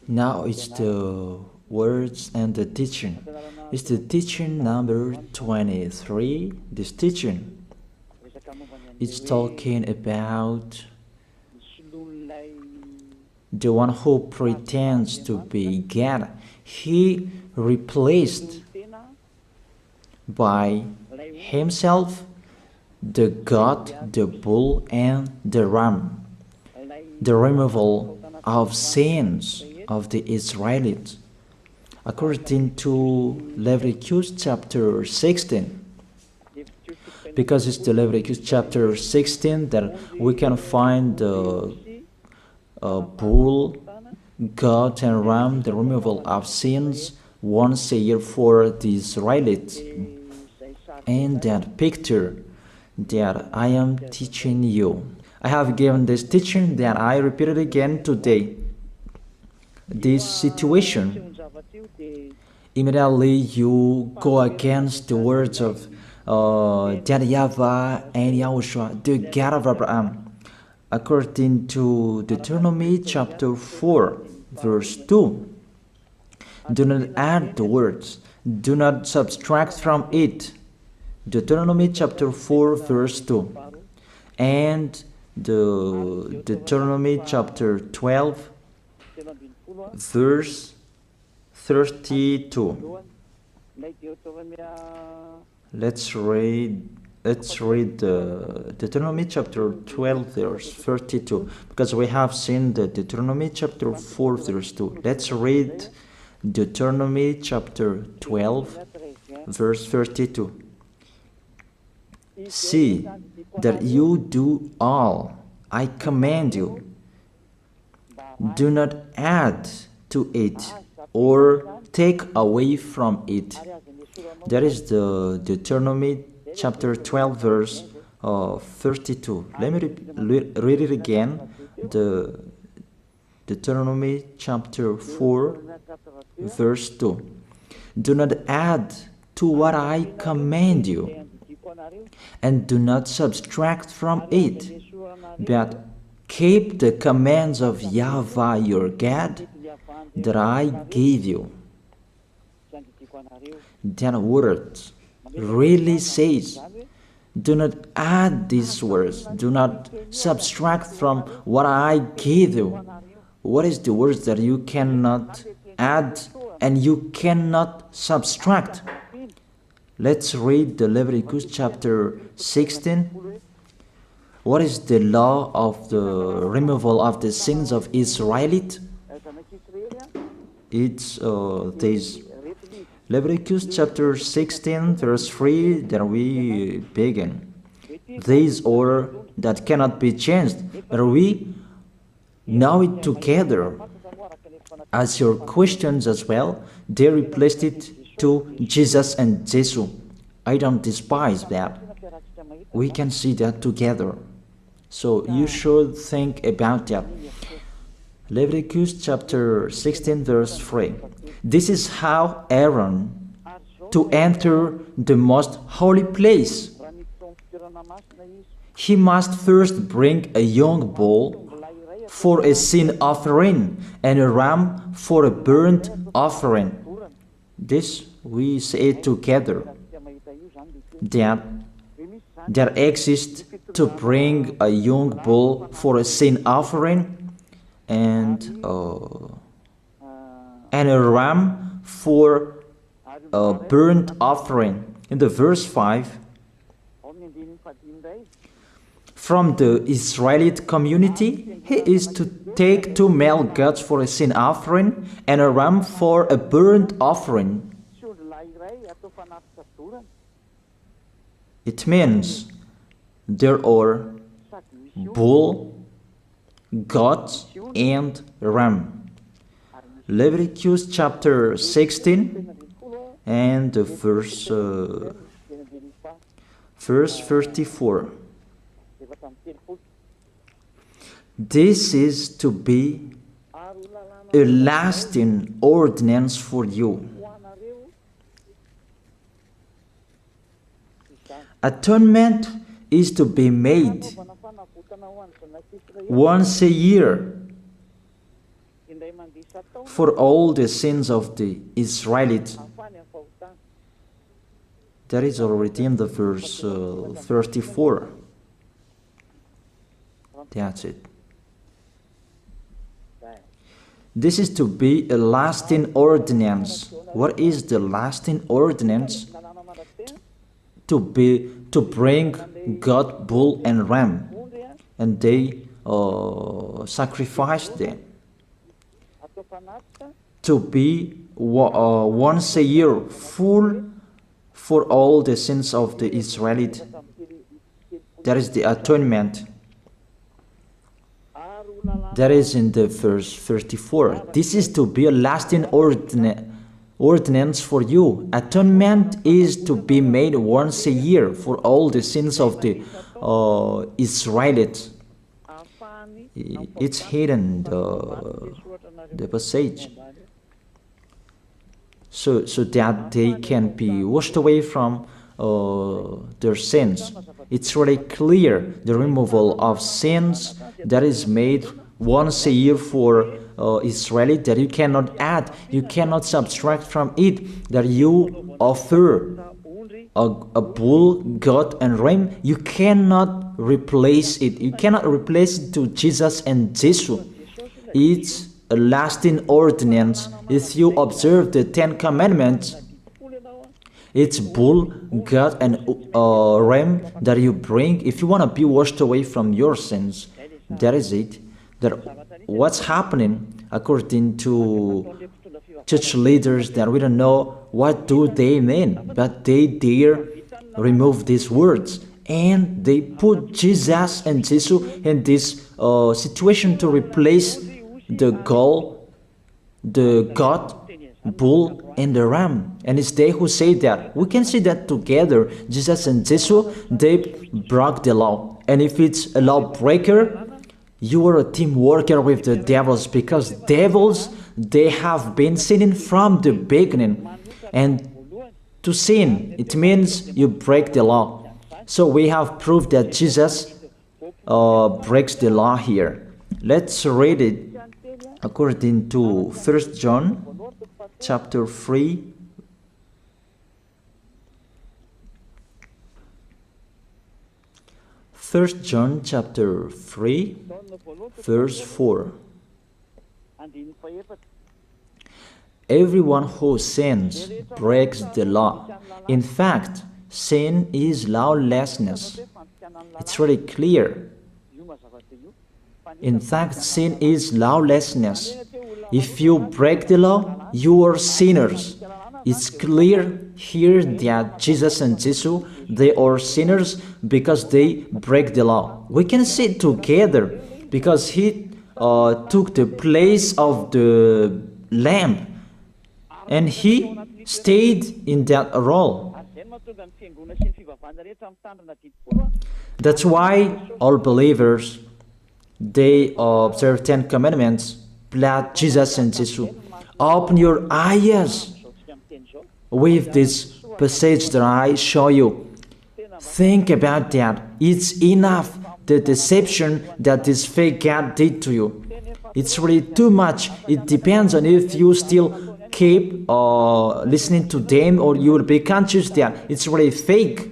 Now it's the words and the teaching. It's the teaching number 23. This teaching, it's talking about the one who pretends to be God. He replaced by himself the goat, the bull, and the ram. The removal of sins of the Israelites. According to Leviticus chapter 16, because it's the Leviticus chapter 16 that we can find the bull, goat, and ram, the removal of sins once a year for the Israelites. And that picture that I am teaching you, I have given this teaching that I repeated again today. This situation, immediately you go against the words of that YAHVAH and YAHOSHUAH, the God of Abraham. According to Deuteronomy chapter 4, verse 2, do not add the words, do not subtract from it. Deuteronomy chapter 4, verse 2. And the Deuteronomy chapter 12, verse 32. Let's read Deuteronomy chapter 12, verse 32, because we have seen the Deuteronomy chapter 4, verse 2. Let's read Deuteronomy chapter 12, verse 32. See that you do all I command you. Do not add to it or take away from it. That is the Deuteronomy chapter 12, verse 32. Let me read it again. The Deuteronomy chapter 4, verse 2. Do not add to what I command you, and do not subtract from it, but keep the commands of YAHVAH your God that I gave you. That word really says, do not add these words, do not subtract from what I gave you. What is the words that you cannot add and you cannot subtract? Let's read the Leviticus chapter 16. What is the law of the removal of the sins of Israelite? It's this Leviticus chapter 16, verse 3, that we begin. This order that cannot be changed, but we know it together. As your questions as well, they replaced it to Jesus and Jesus. I don't despise that. We can see that together. So you should think about that. Leviticus chapter 16, verse 3. This is how Aaron to enter the most holy place. He must first bring a young bull for a sin offering and a ram for a burnt offering. This we say together, that exists to bring a young bull for a sin offering and a ram for a burnt offering. In the verse 5, from the Israelite community, he is to take 2 male goats for a sin offering and a ram for a burnt offering. It means there are bull, goat, and ram. Leviticus chapter 16 and the verse 34. This is to be a lasting ordinance for you. Atonement is to be made once a year for all the sins of the Israelites. That is already in the verse 34. That's it. This is to be a lasting ordinance. What is the lasting ordinance? To bring God, bull and ram, and they sacrificed them. To be once a year full for all the sins of the Israelites. That is the atonement. That is in the verse 34. This is to be a lasting ordinance for you. Atonement is to be made once a year for all the sins of the Israelites. It's hidden, the passage, so that they can be washed away from their sins. It's really clear, the removal of sins that is made once a year for Israeli, that you cannot add, you cannot subtract from it, that you offer a bull, goat and ram, you cannot replace it. You cannot replace it to Jesus and Jesus. It's a lasting ordinance. If you observe the 10 Commandments, it's bull, goat and ram that you bring if you want to be washed away from your sins. That is it. That what's happening according to church leaders, that we don't know what do they mean, but they dare remove these words and they put Jesus and Jesus in this situation to replace the God, bull and the ram. And it's they who say that. We can see that together, Jesus and Jesus, they broke the law. And if it's a lawbreaker, you are a team worker with the devils, because devils, they have been sinning from the beginning. And to sin, it means you break the law. So we have proof that Jesus breaks the law here. Let's read it according to 1 John chapter 3. First John chapter 3, verse 4. Everyone who sins breaks the law. In fact, sin is lawlessness. It's really clear. In fact, sin is lawlessness. If you break the law, you are sinners. It's clear here that Jesus and Jesus, they are sinners because they break the law. We can see it together because he took the place of the lamb and he stayed in that role. That's why all believers, they observe 10 commandments, blood, Jesus and Jesus. Open your eyes with this passage that I show you. Think about that. It's enough, the deception that this fake God did to you. It's really too much. It depends on if you still keep listening to them, or you will be conscious that it's really fake.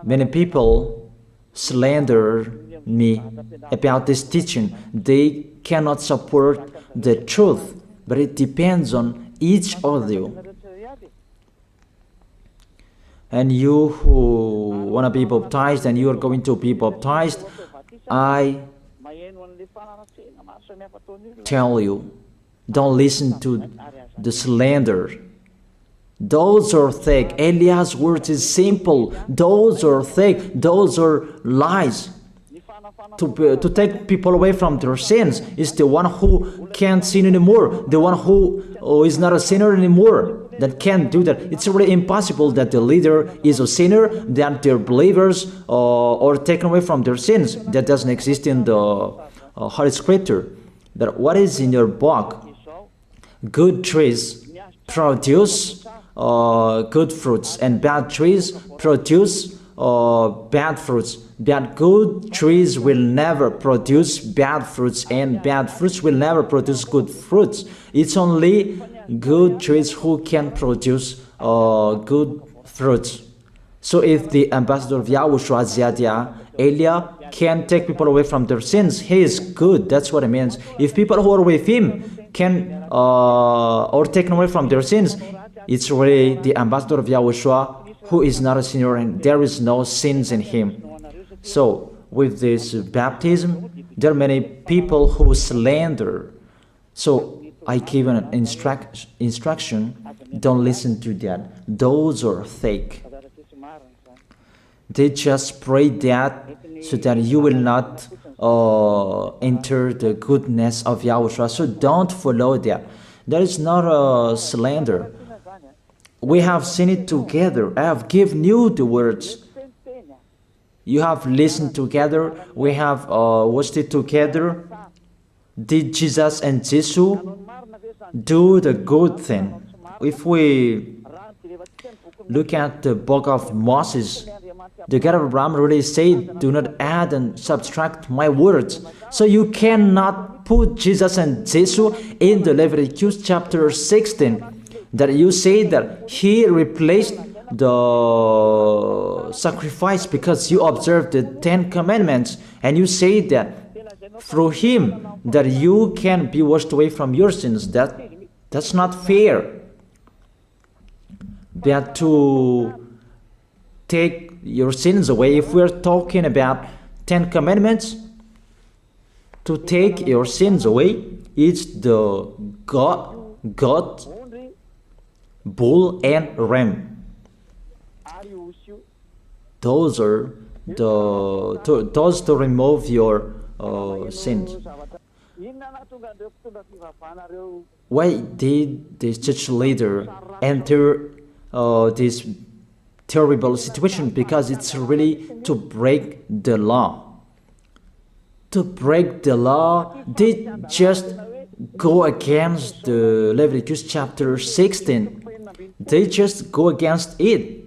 Many people slander me about this teaching. They cannot support the truth, but it depends on each of you. And you who want to be baptized and you are going to be baptized, I tell you, don't listen to the slander. Those are fake. Eliah's words is simple. Those are fake. Those are lies. To take people away from their sins is the one who can't sin anymore. The one who is not a sinner anymore, that can't do that. It's really impossible that the leader is a sinner, that their believers are taken away from their sins. That doesn't exist in the Holy Scripture. But what is in your book? Good trees produce good fruits, and bad trees produce bad fruits. Bad good trees will never produce bad fruits, and bad fruits will never produce good fruits. It's only good trees who can produce good fruits. So if the ambassador of Yahushua, Ziyadiyah, Elia, can take people away from their sins, he is good. That's what it means. If people who are with him can or taken away from their sins, it's really the ambassador of Yahushua who is not a sinner, and there is no sins in him. So with this baptism, there are many people who slander. So I give an instruction, don't listen to that. Those are fake. They just pray that so that you will not enter the goodness of Yahushua. So don't follow that. That is not a slander. We have seen it together. I have given you the words. You have listened together. We have watched it together. Did Jesus and Jesus do the good thing? If we look at the book of Moses, the God of Abraham really said, do not add and subtract my words. So you cannot put Jesus and Jesus in the Leviticus chapter 16. That you say that he replaced the sacrifice because you observed the 10 commandments, and you say that through him that you can be washed away from your sins. That's not fair. But to take your sins away, if we're talking about 10 commandments, to take your sins away, it's the God, bull and ram. Those are those to remove your sins. Why did this church leader enter this terrible situation? Because it's really to break the law. To break the law, they just go against the Leviticus chapter 16. They just go against it.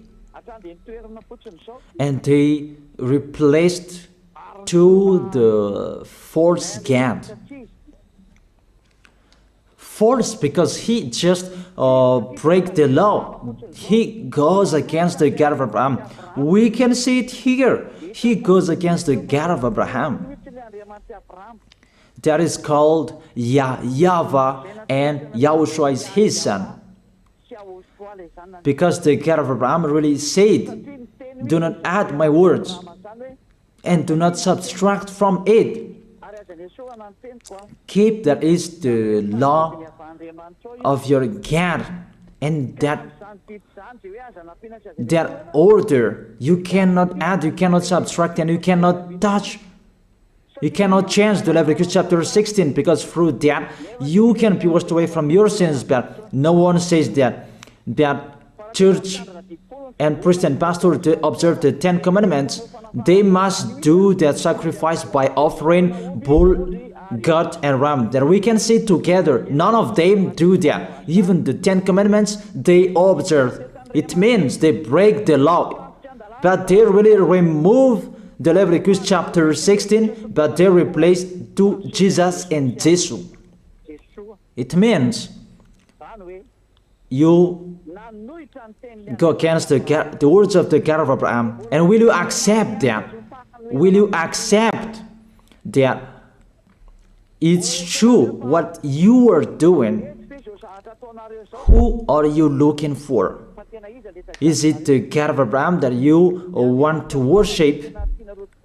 And they replaced to the false God. False because he just break the law. He goes against the God of Abraham. We can see it here. He goes against the God of Abraham. That is called YAHVAH, and YAHOSHUAH is his son. Because the God of Abraham really said, do not add my words and do not subtract from it. Keep, that is the law of your God, and that order. You cannot add, you cannot subtract, and you cannot touch. You cannot change the Leviticus chapter 16, because through that you can be washed away from your sins. But no one says that church and priest and pastor to observe the 10 commandments, they must do that sacrifice by offering bull, goat, and ram. That we can see together. None of them do that. Even the 10 commandments they observe. It means they break the law. But they really remove the Leviticus chapter 16, but they replace to Jesus and Jesus. It means you go against the words of the God of Abraham. And will you accept that? Will you accept that it's true what you are doing? Who are you looking for? Is it the God of Abraham that you want to worship?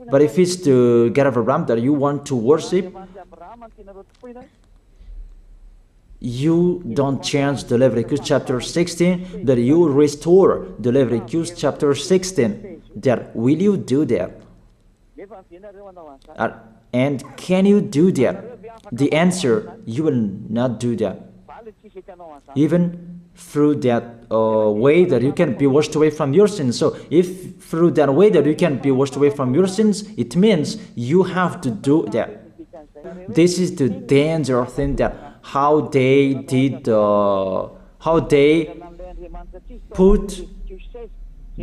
But if it's the God of Abraham that you want to worship, you don't change the Leviticus chapter 16, that you restore the Leviticus chapter 16. That will you do that? And can you do that? The answer, you will not do that. Even through that way that you can be washed away from your sins. So if through that way that you can be washed away from your sins, it means you have to do that. This is the danger thing, that how they did, how they put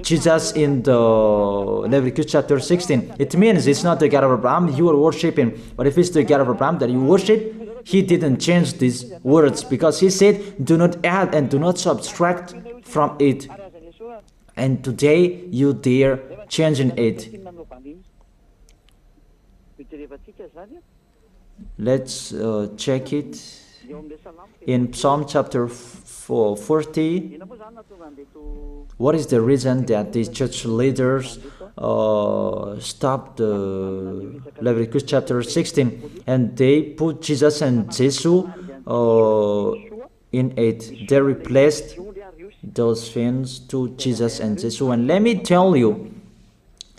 Jesus in the Leviticus chapter 16. It means it's not the God of Abraham you are worshiping. But if it's the God of Abraham that you worship, he didn't change these words, because he said, do not add and do not subtract from it. And today you dare changing it. Let's check it in Psalm chapter 40. What is the reason that the church leaders stopped the Leviticus chapter 16 and they put Jesus and Jesus in it? They replaced those things to Jesus and Jesus. And let me tell you,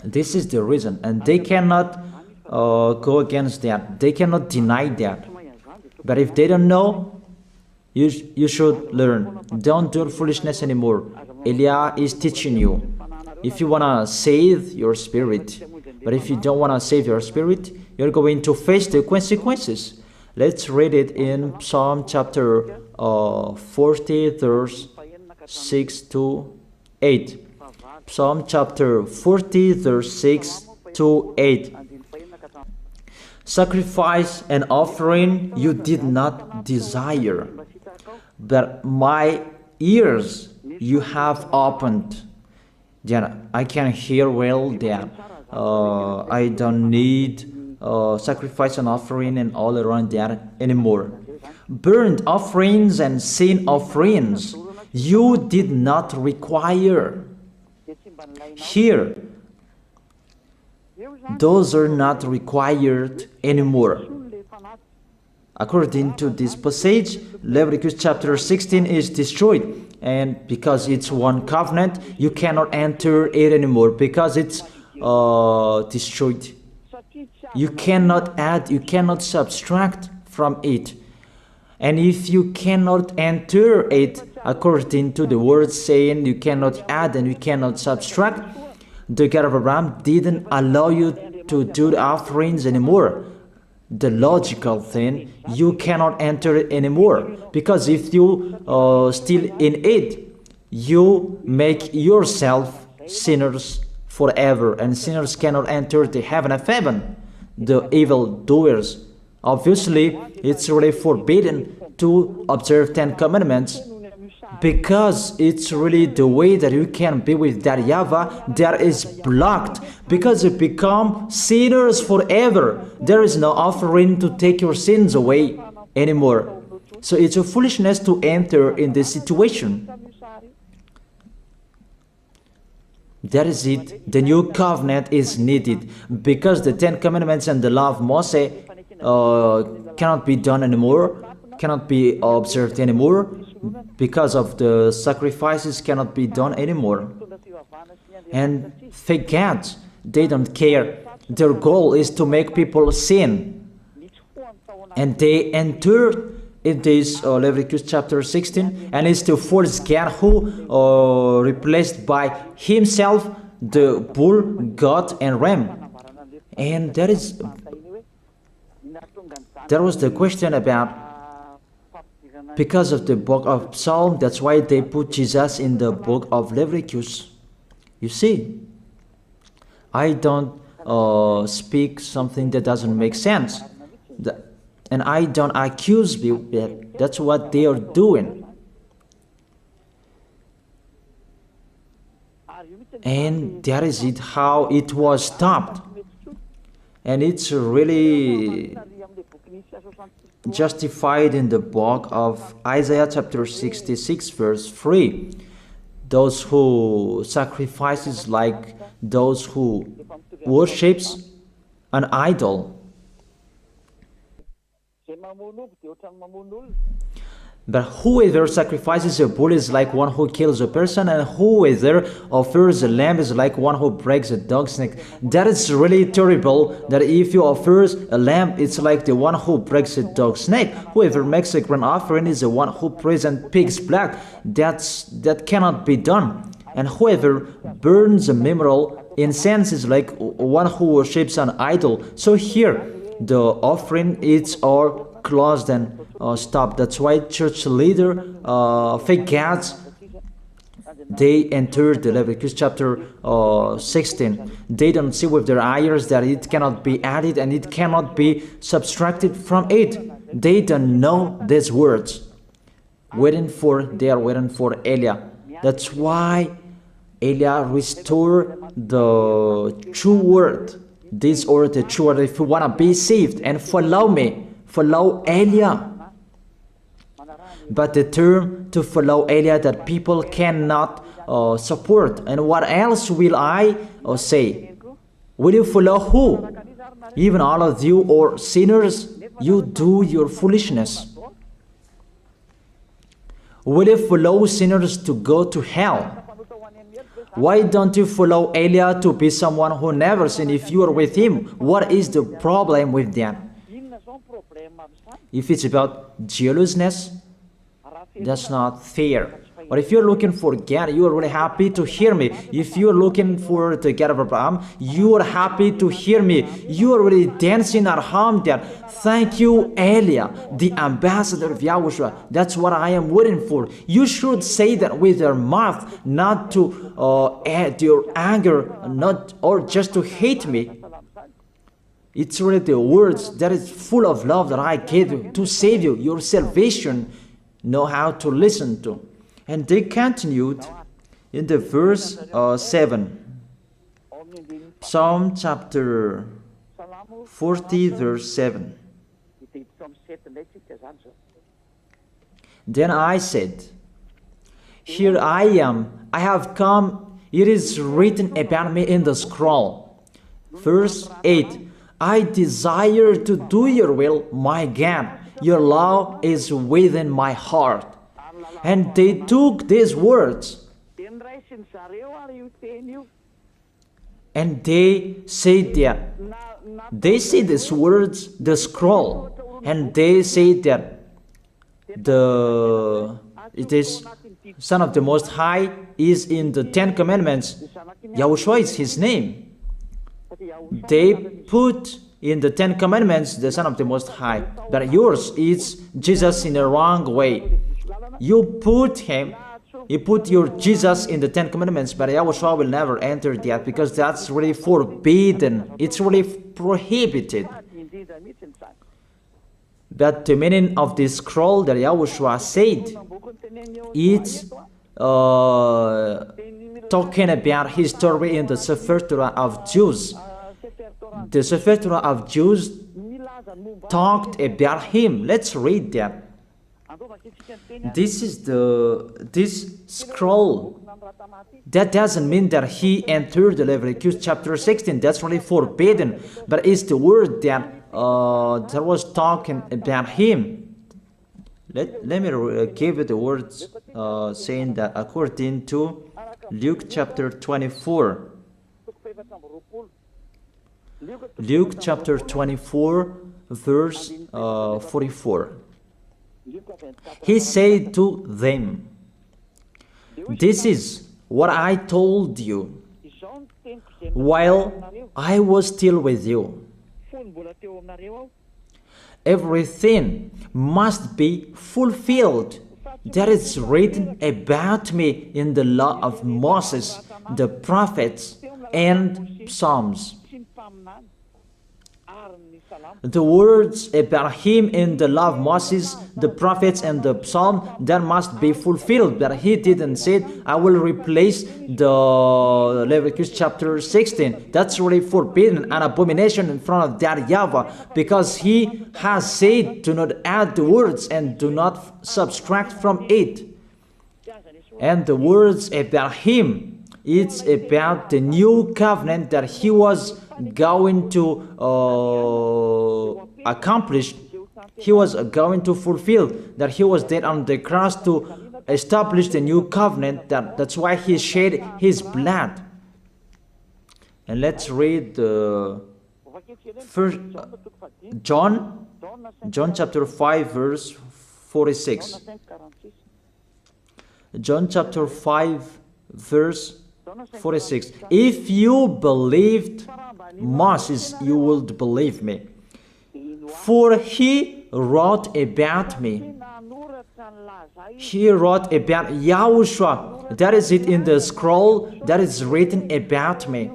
this is the reason, and they cannot go against that. They cannot deny that. But if they don't know, you should learn. Don't do foolishness anymore. Elia is teaching you. If you want to save your spirit, but if you don't want to save your spirit, you're going to face the consequences. Let's read it in Psalm chapter 40, verse 6 to 8. Psalm chapter 40, verse 6 to 8. Sacrifice and offering you did not desire, but my ears you have opened. Then I can hear well that I don't need sacrifice and offering and all around that anymore. Burnt offerings and sin offerings you did not require. Here, those are not required anymore. According to this passage, Leviticus chapter 16 is destroyed, and because it's one covenant, you cannot enter it anymore because it's destroyed. You cannot add, you cannot subtract from it. And if you cannot enter it according to the word saying you cannot add and you cannot subtract, the God of Abraham didn't allow you to do the offerings anymore. The logical thing, you cannot enter it anymore, because if you still in it, you make yourself sinners forever, and sinners cannot enter the heaven of heaven, the evil doers. Obviously, it's really forbidden to observe 10 commandments, because it's really the way that you can be with that YAHVAH that is blocked, because you become sinners forever. There is no offering to take your sins away anymore. So it's a foolishness to enter in this situation. That is it. The new covenant is needed, because the 10 commandments and the law of Moses cannot be done anymore, cannot be observed anymore, because of the sacrifices cannot be done anymore. And fake gods, they don't care. Their goal is to make people sin. And they enter in this Leviticus chapter 16, and it's to force God who replaced by himself the bull, goat, and ram. And there was the question about, because of the book of Psalm, that's why they put Jesus in the book of Leviticus. You see, I don't speak something that doesn't make sense. And I don't accuse you that that's what they are doing. And that is it, how it was stopped. And it's really justified in the book of Isaiah chapter 66 verse 3. Those who sacrifices like those who worships an idol. But whoever sacrifices a bull is like one who kills a person, and whoever offers a lamb is like one who breaks a dog's neck. That is really terrible, that if you offer a lamb, it's like the one who breaks a dog's neck. Whoever makes a grain offering is the one who presents pig's blood. That cannot be done. And whoever burns a memorial incense is like one who worships an idol. So here, the offering is all closed and stopped. That's why church leader, fake gods, they entered the Leviticus chapter 16. They don't see with their eyes that it cannot be added and it cannot be subtracted from it. They don't know these words. They are waiting for Eliah. That's why Eliah restored the true word. This or the true word. If you want to be saved and follow me, follow Eliah. But the term to follow Eliah that people cannot support. And what else will I say? Will you follow who? Even all of you or sinners, you do your foolishness. Will you follow sinners to go to hell? Why don't you follow Eliah to be someone who never sinned if you are with him? What is the problem with that? If it's about jealousness, that's not fair. But if you're looking for God, you are really happy to hear me. If you're looking for the God of Abraham, you are happy to hear me. You are really dancing at home there. Thank you, Eliah, the ambassador of Yahushua. That's what I am waiting for. You should say that with your mouth, not to add your anger, not or just to hate me. It's really the words that is full of love that I gave you to save you. Your salvation, know how to listen to. And they continued in the verse 7. Psalm chapter 40 verse 7. Then I said, here I am, I have come, it is written about me in the scroll. Verse 8. I desire to do your will, my God. Your law is within my heart. And they took these words and they said that they see these words, the scroll, and they say that it is Son of the Most High is in the 10 Commandments. Yahushua is his name. They put in the 10 Commandments the Son of the Most High, but yours is Jesus in a wrong way. You put your Jesus in the 10 Commandments, but Yahushua will never enter that because that's really forbidden. It's really prohibited. But the meaning of this scroll that Yahushua said, it's talking about his story in the Sefer Torah of Jews. The Sefer Torah of Jews talked about him. Let's read that. This scroll. That doesn't mean that he entered the Leviticus chapter 16. That's really forbidden. But it's the word that was talking about him. Let me give you the words saying that according to Luke chapter 24. Luke chapter 24 verse 44. He said to them, this is what I told you while I was still with you. Everything must be fulfilled that is written about me in the law of Moses, the prophets, and Psalms. The words about him in the law of Moses, the prophets, and the psalm, that must be fulfilled. But he didn't say, I will replace the Leviticus chapter 16. That's really forbidden, an abomination in front of that YAHVAH, because he has said, do not add the words and do not subtract from it. And the words about him, it's about the new covenant that he was going to accomplish. He was going to fulfill, that he was dead on the cross to establish the new covenant. That's why he shed his blood. And let's read first John chapter 5 verse 46. John chapter 5 verse 46. If you believed Moses, you would believe me, for he wrote about me. He wrote about Yahushua. That is it in the scroll that is written about me.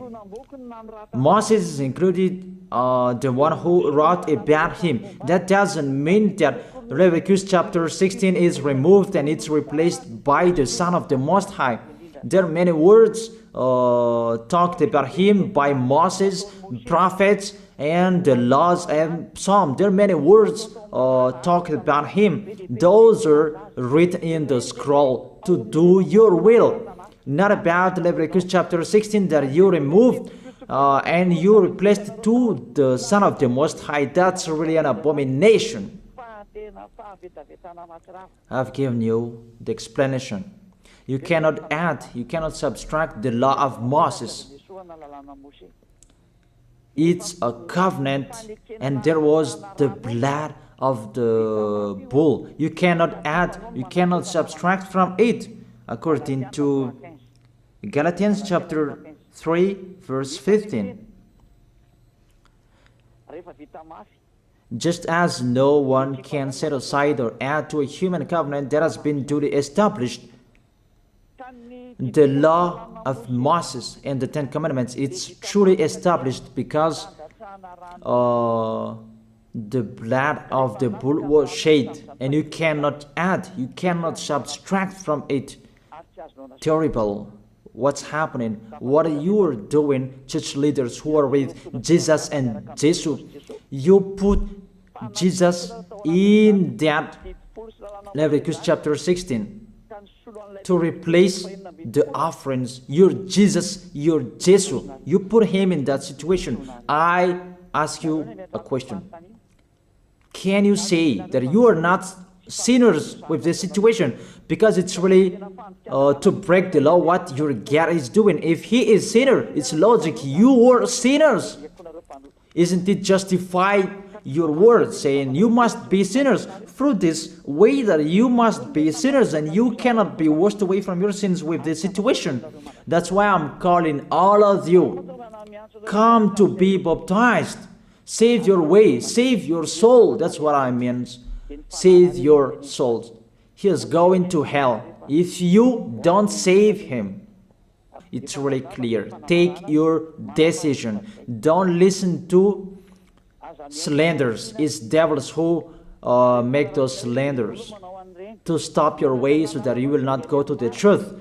Moses is included, the one who wrote about him. That doesn't mean that Leviticus chapter 16 is removed and it's replaced by the Son of the Most High. There are many words talked about him by Moses, prophets, and the laws and Psalm. There are many words talked about him. Those are written in the scroll to do your will. Not about Leviticus chapter 16 that you removed and you replaced to the Son of the Most High. That's really an abomination. I've given you the explanation. You cannot add, you cannot subtract the law of Moses. It's a covenant, and there was the blood of the bull. You cannot add, you cannot subtract from it, according to Galatians chapter 3, verse 15. Just as no one can set aside or add to a human covenant that has been duly established, the law of Moses and the Ten Commandments, it's truly established because the blood of the bull was shed, and you cannot add, you cannot subtract from it. Terrible. What's happening? What you are doing, church leaders who are with Jesus and Jesus? You put Jesus in that Leviticus chapter 16 to replace the offerings. Your Jesus, your Jesus. You put him in that situation. I ask you a question. Can you say that you are not sinners with this situation? Because it's really to break the law what your God is doing. If he is sinner, it's logic. You are sinners. Isn't it justify your word saying you must be sinners through this way that you must be sinners and you cannot be washed away from your sins with this situation? That's why I'm calling all of you, come to be baptized. Save your way, save your soul. That's what I mean. Save your souls. He is going to hell if you don't save him. It's really clear. Take your decision. Don't listen to slanders. It's devils who make those slanders to stop your way so that you will not go to the truth.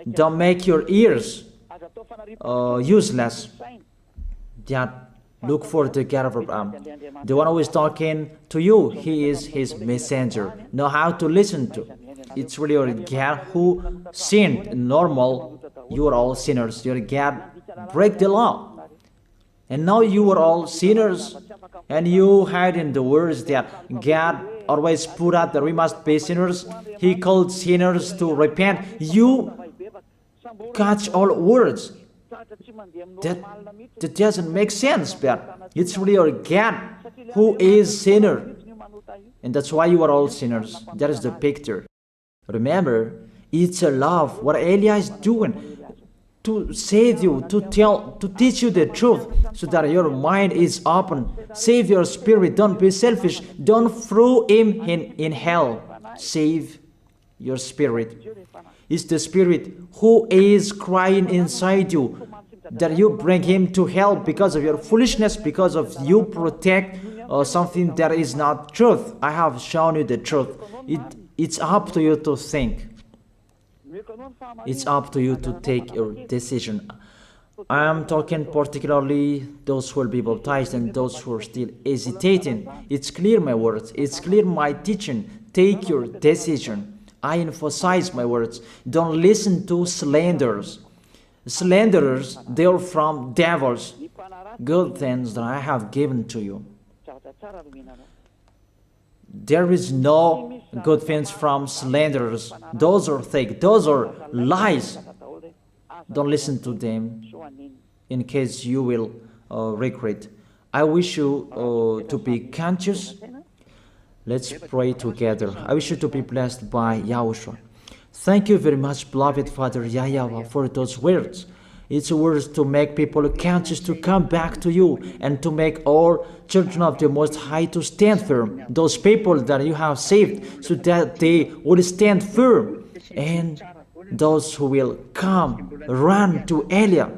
Don't make your ears useless. Look for the God of Abraham. The one who is talking to you, he is his messenger. Know how to listen to. It's really your God who sinned. Normal, you are all sinners. Your God break the law. And now you are all sinners. And you hide in the words that God always put out that we must be sinners. He called sinners to repent. You catch all words. That doesn't make sense, but it's really your God who is sinner. And that's why you are all sinners. That is the picture. Remember, it's a love. What Elia is doing to save you, to teach you the truth so that your mind is open. Save your spirit. Don't be selfish. Don't throw him in hell. Save your spirit. It's the spirit who is crying inside you that you bring him to hell because of your foolishness, because of you protect something that is not truth. I have shown you the truth. It's up to you to think. It's up to you to take your decision. I am talking particularly those who will be baptized and those who are still hesitating. It's clear my words. It's clear my teaching. Take your decision. I emphasize my words. Don't listen to slanders. Slanderers, they are from devils. Good things that I have given to you. There is no good things from slanderers. Those are fake. Those are lies. Don't listen to them in case you will regret. I wish you to be conscious. Let's pray together. I wish you to be blessed by YAHOSHUAH. Thank you very much, beloved Father YAHVAH, for those words. It's words to make people conscious to come back to you, and to make all children of the Most High to stand firm. Those people that you have saved, so that they will stand firm. And those who will come, run to Elia.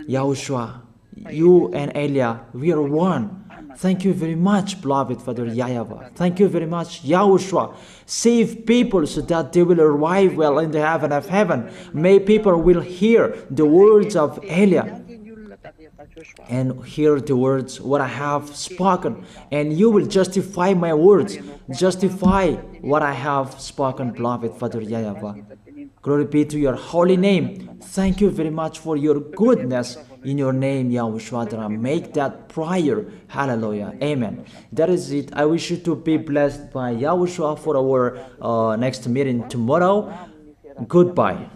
Yahushua, you and Elia, we are one. Thank you very much, beloved Father YAHVAH. Thank you very much, Yahushua. Save people so that they will arrive well in the heaven of heaven. May people will hear the words of Elia and hear the words what I have spoken, and you will justify my words, justify what I have spoken, beloved Father YAHVAH. Glory be to your holy name. Thank you very much for your goodness. In your name, Yahushua, that I make that prayer. Hallelujah. Amen. That is it. I wish you to be blessed by Yahushua for our next meeting tomorrow. Goodbye.